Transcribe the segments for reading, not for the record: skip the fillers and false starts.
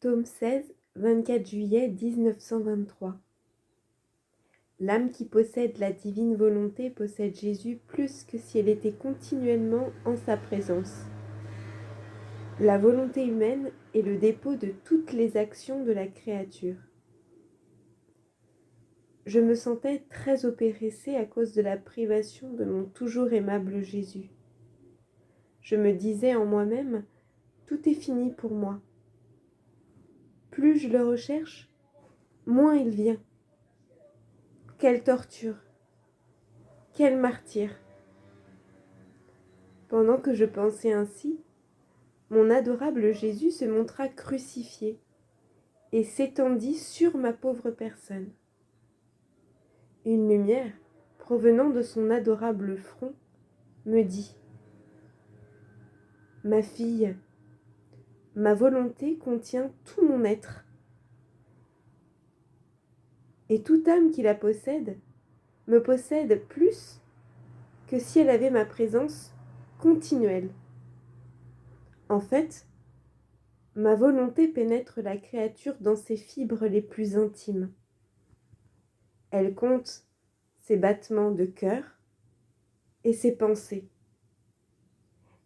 Tome 16, 24 juillet 1923. L'âme qui possède la divine volonté possède Jésus plus que si elle était continuellement en sa présence. La volonté humaine est le dépôt de toutes les actions de la créature. Je me sentais très oppressée à cause de la privation de mon toujours aimable Jésus. Je me disais en moi-même, tout est fini pour moi. Plus je le recherche, moins il vient. Quelle torture! Quel martyre! Pendant que je pensais ainsi, mon adorable Jésus se montra crucifié et s'étendit sur ma pauvre personne. Une lumière, provenant de son adorable front, me dit : « Ma fille, ma volonté contient tout mon être, et toute âme qui la possède me possède plus que si elle avait ma présence continuelle. En fait, ma volonté pénètre la créature dans ses fibres les plus intimes. Elle compte ses battements de cœur et ses pensées.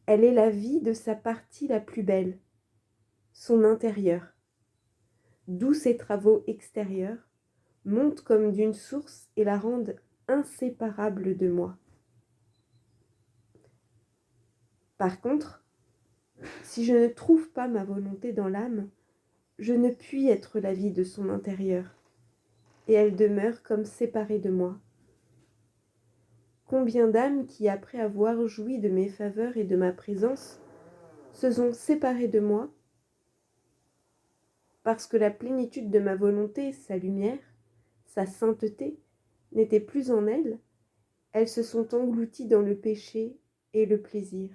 Elle est la vie de sa partie la plus belle, son intérieur, d'où ses travaux extérieurs montent comme d'une source et la rendent inséparable de moi. Par contre, si je ne trouve pas ma volonté dans l'âme, je ne puis être la vie de son intérieur, et elle demeure comme séparée de moi. Combien d'âmes qui, après avoir joui de mes faveurs et de ma présence, se sont séparées de moi, parce que la plénitude de ma volonté, sa lumière, sa sainteté, n'était plus en elles, elles se sont englouties dans le péché et le plaisir.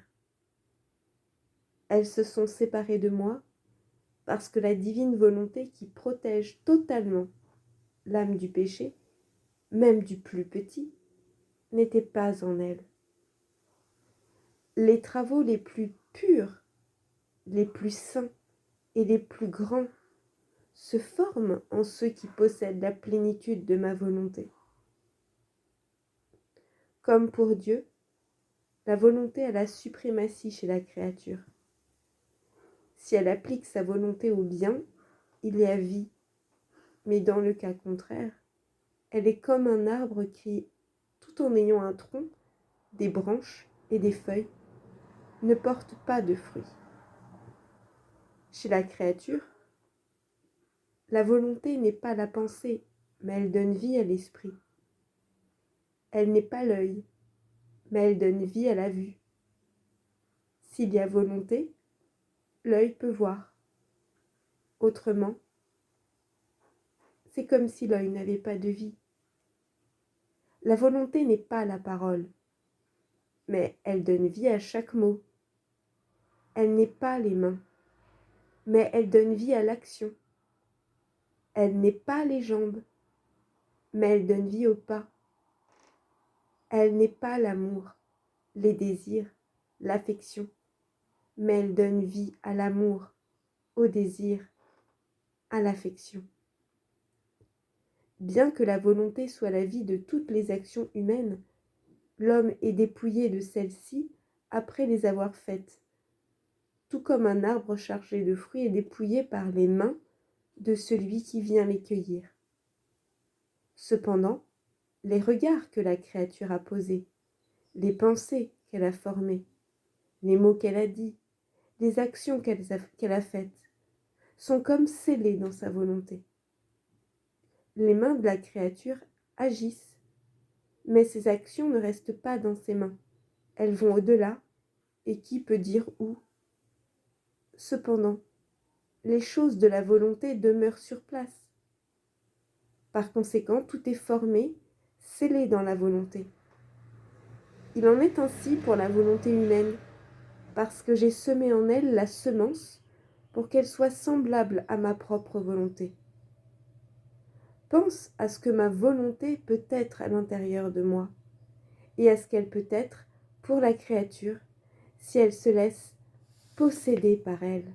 Elles se sont séparées de moi, parce que la divine volonté qui protège totalement l'âme du péché, même du plus petit, n'était pas en elles. Les travaux les plus purs, les plus saints et les plus grands se forment en ceux qui possèdent la plénitude de ma volonté. Comme pour Dieu, la volonté a la suprématie chez la créature. Si elle applique sa volonté au bien, il y a vie, mais dans le cas contraire, elle est comme un arbre qui, tout en ayant un tronc, des branches et des feuilles, ne porte pas de fruits. Chez la créature, la volonté n'est pas la pensée, mais elle donne vie à l'esprit. Elle n'est pas l'œil, mais elle donne vie à la vue. S'il y a volonté, l'œil peut voir. Autrement, c'est comme si l'œil n'avait pas de vie. La volonté n'est pas la parole, mais elle donne vie à chaque mot. Elle n'est pas les mains, mais elle donne vie à l'action. Elle n'est pas les jambes, mais elle donne vie au pas. Elle n'est pas l'amour, les désirs, l'affection, mais elle donne vie à l'amour, au désir, à l'affection. Bien que la volonté soit la vie de toutes les actions humaines, l'homme est dépouillé de celles-ci après les avoir faites, tout comme un arbre chargé de fruits est dépouillé par les mains de celui qui vient les cueillir. Cependant, les regards que la créature a posés, les pensées qu'elle a formées, les mots qu'elle a dits, les actions qu'elle a faites, sont comme scellés dans sa volonté. Les mains de la créature agissent, mais ces actions ne restent pas dans ses mains. Elles vont au-delà, et qui peut dire où? Cependant, les choses de la volonté demeurent sur place. Par conséquent, tout est formé, scellé dans la volonté. Il en est ainsi pour la volonté humaine, parce que j'ai semé en elle la semence pour qu'elle soit semblable à ma propre volonté. Pense à ce que ma volonté peut être à l'intérieur de moi, et à ce qu'elle peut être pour la créature si elle se laisse posséder par elle.